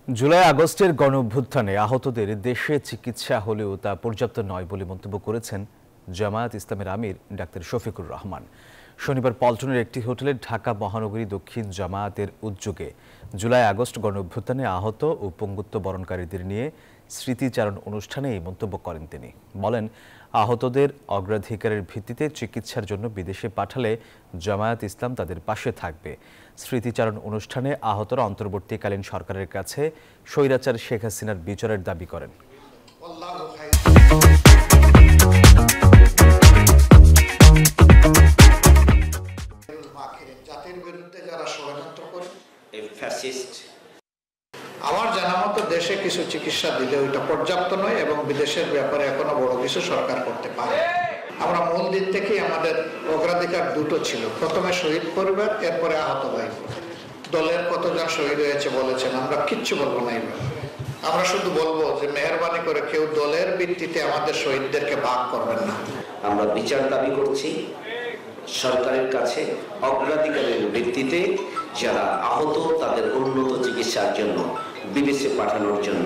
জুলাই আগস্টের গণঅভ্যুত্থানে আহতদের দেশে চিকিৎসা হলেও তা পর্যাপ্ত নয় বলে মন্তব্য করেছেন জামায়াত ইসলামের আমির ডাক্তার শফিকুর রহমান। শনিবার পল্টনের একটি হোটেলে ঢাকা মহানগরী দক্ষিণ জামায়াতের উদ্যোগে জুলাই আগস্ট গণঅভ্যুত্থানে আহত ও পঙ্গুত্ব বরণকারীদের নিয়ে স্মৃতিচারণ অনুষ্ঠানে এই মন্তব্য করেন তিনি। বলেন, আহতদের অগ্রাধিকারের ভিত্তিতে চিকিৎসার জন্য বিদেশে পাঠালে জামায়াত ইসলাম তাদের পাশে থাকবে। স্মৃতিচারণ অনুষ্ঠানে আহতরা অন্তর্বর্তীকালীন সরকারের কাছে স্বৈরাচার শেখ হাসিনার বিচারের দাবি করেন। জাতির বিরুদ্ধে যারা ষড়যন্ত্র করে, আমার জানা মতো দেশে কিছু চিকিৎসা দিলে ওইটা পর্যাপ্ত নয় এবং বিদেশের ব্যাপারে এখনো বড় কিছু সরকার করতে পারে। আমরা মূল দিক থেকেই আমাদের অগ্রাধিকার দুটো ছিল, প্রথমে শহীদ পরিবার, এরপরে আহত ভাই। দলের কতজন শহীদ হয়েছে বলেছেন, আমরা কিচ্ছু বলবো না। আমরা শুধু বলবো যে মেহরবানি করে কেউ দলের ভিত্তিতে আমাদের শহীদদেরকে ভাগ করবেন না। আমরা বিচার দাবি করছি সরকারের কাছে, অগ্রাধিকারের ভিত্তিতে যারা আহত তাদের উন্নত চিকিৎসার জন্য বিদেশে পাঠানোর জন্য।